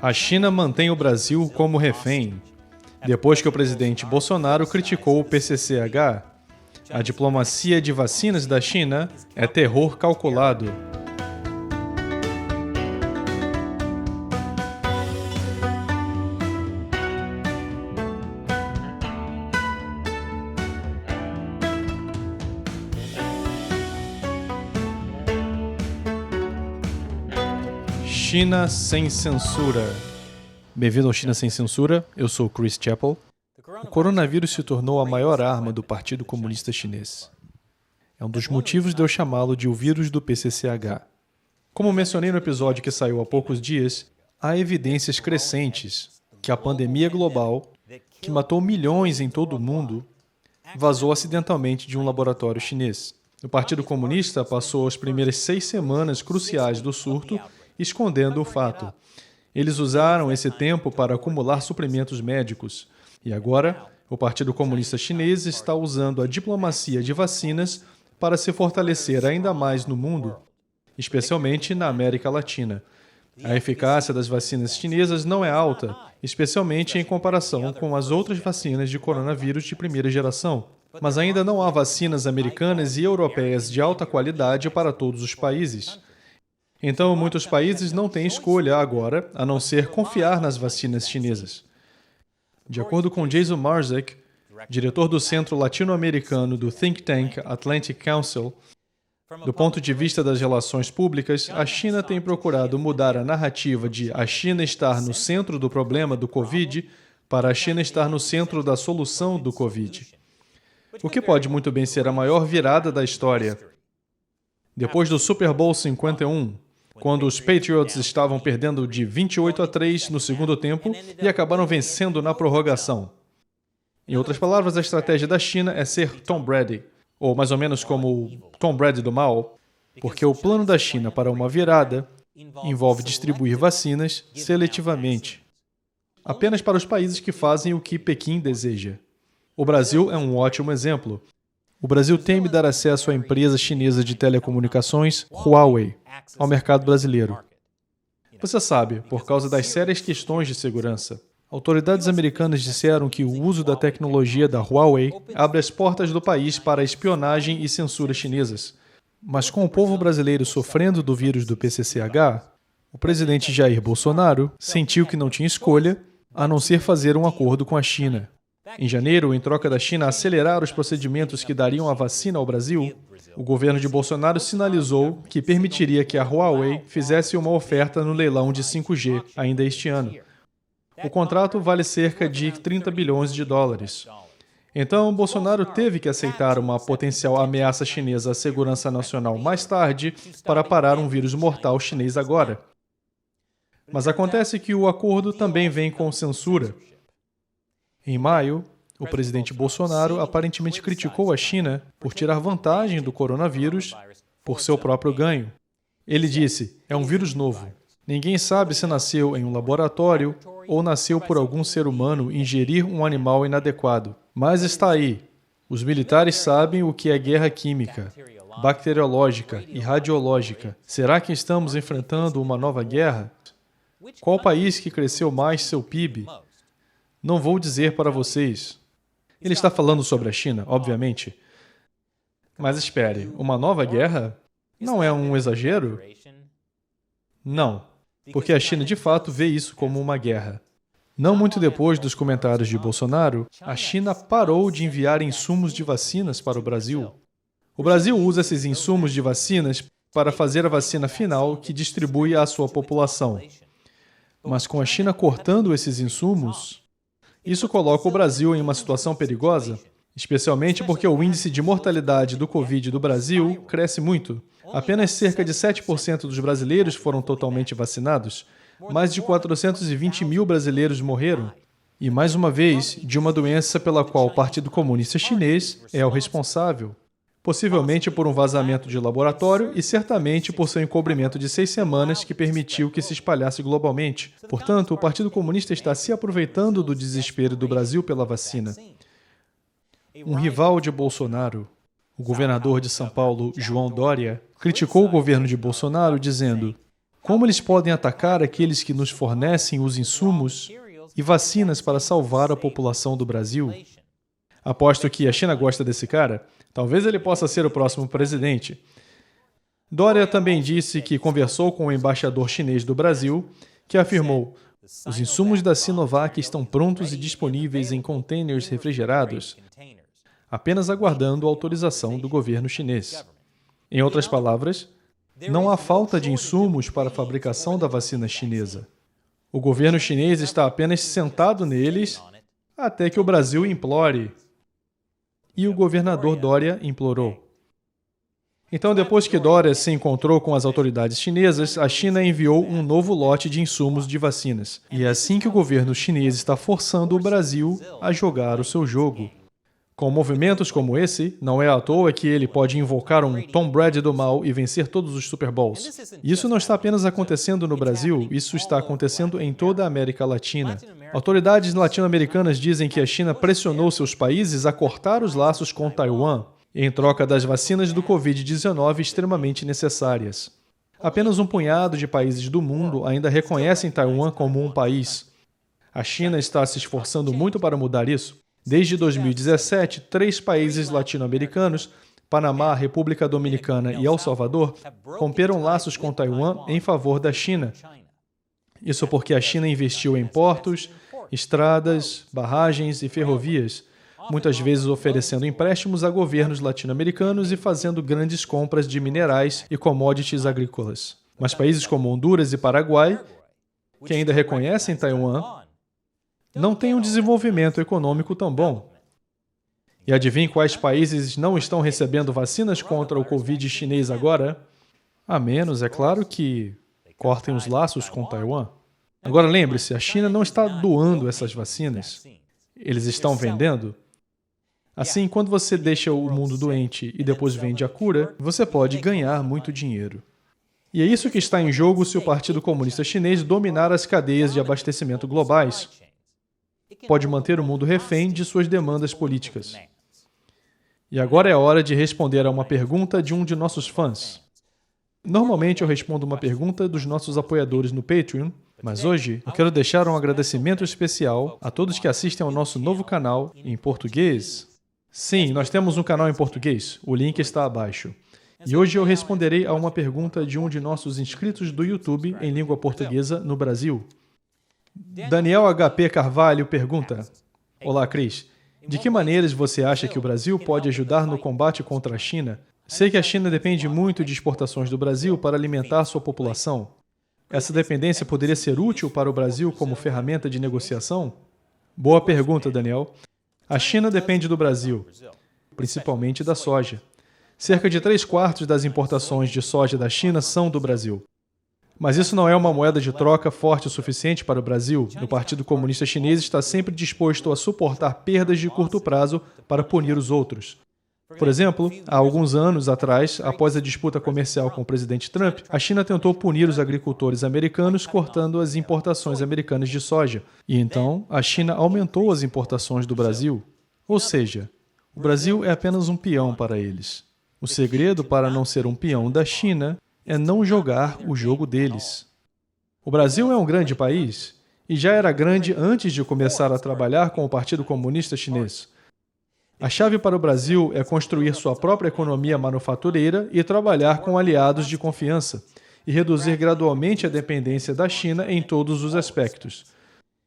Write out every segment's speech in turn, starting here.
A China mantém o Brasil como refém. Depois que o presidente Bolsonaro criticou o PCCH, a diplomacia de vacinas da China é terror calculado. China sem censura. Bem-vindo ao China sem censura, eu sou Chris Chappell. O coronavírus se tornou a maior arma do Partido Comunista Chinês. É um dos motivos de eu chamá-lo de o vírus do PCCH. Como mencionei no episódio que saiu há poucos dias, há evidências crescentes que a pandemia global, que matou milhões em todo o mundo, vazou acidentalmente de um laboratório chinês. O Partido Comunista passou as primeiras 6 semanas cruciais do surto escondendo o fato. Eles usaram esse tempo para acumular suprimentos médicos. E agora, o Partido Comunista Chinês está usando a diplomacia de vacinas para se fortalecer ainda mais no mundo, especialmente na América Latina. A eficácia das vacinas chinesas não é alta, especialmente em comparação com as outras vacinas de coronavírus de primeira geração. Mas ainda não há vacinas americanas e europeias de alta qualidade para todos os países. Então, muitos países não têm escolha agora, a não ser confiar nas vacinas chinesas. De acordo com Jason Marzek, diretor do Centro Latino-Americano do think tank Atlantic Council, do ponto de vista das relações públicas, a China tem procurado mudar a narrativa de a China estar no centro do problema do Covid para a China estar no centro da solução do Covid. O que pode muito bem ser a maior virada da história. Depois do Super Bowl 51, quando os Patriots estavam perdendo de 28-3 no segundo tempo e acabaram vencendo na prorrogação. Em outras palavras, a estratégia da China é ser Tom Brady, ou mais ou menos como o Tom Brady do mal, porque o plano da China para uma virada envolve distribuir vacinas seletivamente, apenas para os países que fazem o que Pequim deseja. O Brasil é um ótimo exemplo. O Brasil teme dar acesso à empresa chinesa de telecomunicações, Huawei, ao mercado brasileiro. Você sabe, por causa das sérias questões de segurança. Autoridades americanas disseram que o uso da tecnologia da Huawei abre as portas do país para a espionagem e censura chinesas. Mas com o povo brasileiro sofrendo do vírus do PCCH, o presidente Jair Bolsonaro sentiu que não tinha escolha a não ser fazer um acordo com a China. Em janeiro, em troca da China acelerar os procedimentos que dariam a vacina ao Brasil, o governo de Bolsonaro sinalizou que permitiria que a Huawei fizesse uma oferta no leilão de 5G ainda este ano. O contrato vale cerca de 30 bilhões de dólares. Então, Bolsonaro teve que aceitar uma potencial ameaça chinesa à segurança nacional mais tarde para parar um vírus mortal chinês agora. Mas acontece que o acordo também vem com censura. Em maio, o presidente Bolsonaro aparentemente criticou a China por tirar vantagem do coronavírus por seu próprio ganho. Ele disse, é um vírus novo. Ninguém sabe se nasceu em um laboratório ou nasceu por algum ser humano ingerir um animal inadequado. Mas está aí. Os militares sabem o que é guerra química, bacteriológica e radiológica. Será que estamos enfrentando uma nova guerra? Qual país que cresceu mais seu PIB? Não vou dizer para vocês. Ele está falando sobre a China, obviamente. Mas espere, uma nova guerra? Não é um exagero? Não, porque a China de fato vê isso como uma guerra. Não muito depois dos comentários de Bolsonaro, a China parou de enviar insumos de vacinas para o Brasil. O Brasil usa esses insumos de vacinas para fazer a vacina final que distribui à sua população. Mas com a China cortando esses insumos, isso coloca o Brasil em uma situação perigosa, especialmente porque o índice de mortalidade do Covid do Brasil cresce muito. Apenas cerca de 7% dos brasileiros foram totalmente vacinados. Mais de 420 mil brasileiros morreram. E, mais uma vez, de uma doença pela qual o Partido Comunista Chinês é o responsável. Possivelmente por um vazamento de laboratório e certamente por seu encobrimento de 6 semanas que permitiu que se espalhasse globalmente. Portanto, o Partido Comunista está se aproveitando do desespero do Brasil pela vacina. Um rival de Bolsonaro, o governador de São Paulo, João Dória, criticou o governo de Bolsonaro dizendo: Como eles podem atacar aqueles que nos fornecem os insumos e vacinas para salvar a população do Brasil? Aposto que a China gosta desse cara. Talvez ele possa ser o próximo presidente. Dória também disse que conversou com o embaixador chinês do Brasil, que afirmou: os insumos da Sinovac estão prontos e disponíveis em containers refrigerados, apenas aguardando a autorização do governo chinês. Em outras palavras, não há falta de insumos para a fabricação da vacina chinesa. O governo chinês está apenas sentado neles até que o Brasil implore. E o governador Dória implorou. Então, depois que Dória se encontrou com as autoridades chinesas, a China enviou um novo lote de insumos de vacinas. E é assim que o governo chinês está forçando o Brasil a jogar o seu jogo. Com movimentos como esse, não é à toa que ele pode invocar um Tom Brady do mal e vencer todos os Super Bowls. Isso não está apenas acontecendo no Brasil, isso está acontecendo em toda a América Latina. Autoridades latino-americanas dizem que a China pressionou seus países a cortar os laços com Taiwan, em troca das vacinas do Covid-19 extremamente necessárias. Apenas um punhado de países do mundo ainda reconhecem Taiwan como um país. A China está se esforçando muito para mudar isso. Desde 2017, 3 países latino-americanos, Panamá, República Dominicana e El Salvador, romperam laços com Taiwan em favor da China. Isso porque a China investiu em portos, estradas, barragens e ferrovias, muitas vezes oferecendo empréstimos a governos latino-americanos e fazendo grandes compras de minerais e commodities agrícolas. Mas países como Honduras e Paraguai, que ainda reconhecem Taiwan, não têm um desenvolvimento econômico tão bom. E adivinhe quais países não estão recebendo vacinas contra o Covid chinês agora? A menos, é claro, que cortem os laços com Taiwan. Agora lembre-se, a China não está doando essas vacinas. Eles estão vendendo. Assim, quando você deixa o mundo doente e depois vende a cura, você pode ganhar muito dinheiro. E é isso que está em jogo se o Partido Comunista Chinês dominar as cadeias de abastecimento globais. Pode manter o mundo refém de suas demandas políticas. E agora é a hora de responder a uma pergunta de um de nossos fãs. Normalmente eu respondo uma pergunta dos nossos apoiadores no Patreon, mas hoje eu quero deixar um agradecimento especial a todos que assistem ao nosso novo canal em português. Sim, nós temos um canal em português, o link está abaixo. E hoje eu responderei a uma pergunta de um de nossos inscritos do YouTube em língua portuguesa no Brasil. Daniel HP Carvalho pergunta: Olá, Cris. De que maneiras você acha que o Brasil pode ajudar no combate contra a China? Sei que a China depende muito de exportações do Brasil para alimentar sua população. Essa dependência poderia ser útil para o Brasil como ferramenta de negociação? Boa pergunta, Daniel. A China depende do Brasil, principalmente da soja. Cerca de 3/4 das importações de soja da China são do Brasil. Mas isso não é uma moeda de troca forte o suficiente para o Brasil. O Partido Comunista Chinês está sempre disposto a suportar perdas de curto prazo para punir os outros. Por exemplo, há alguns anos atrás, após a disputa comercial com o presidente Trump, a China tentou punir os agricultores americanos cortando as importações americanas de soja. E então, a China aumentou as importações do Brasil. Ou seja, o Brasil é apenas um peão para eles. O segredo para não ser um peão da China é não jogar o jogo deles. O Brasil é um grande país e já era grande antes de começar a trabalhar com o Partido Comunista Chinês. A chave para o Brasil é construir sua própria economia manufatureira e trabalhar com aliados de confiança e reduzir gradualmente a dependência da China em todos os aspectos.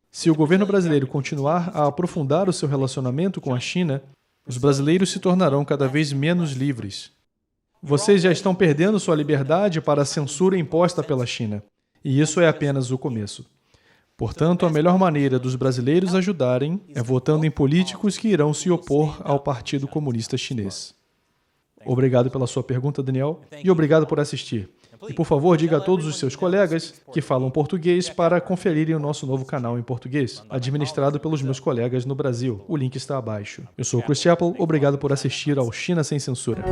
Se o governo brasileiro continuar a aprofundar o seu relacionamento com a China, os brasileiros se tornarão cada vez menos livres. Vocês já estão perdendo sua liberdade para a censura imposta pela China. E isso é apenas o começo. Portanto, a melhor maneira dos brasileiros ajudarem é votando em políticos que irão se opor ao Partido Comunista Chinês. Obrigado pela sua pergunta, Daniel, e obrigado por assistir. E, por favor, diga a todos os seus colegas que falam português para conferirem o nosso novo canal em português, administrado pelos meus colegas no Brasil. O link está abaixo. Eu sou o Chris Chappell, obrigado por assistir ao China Sem Censura.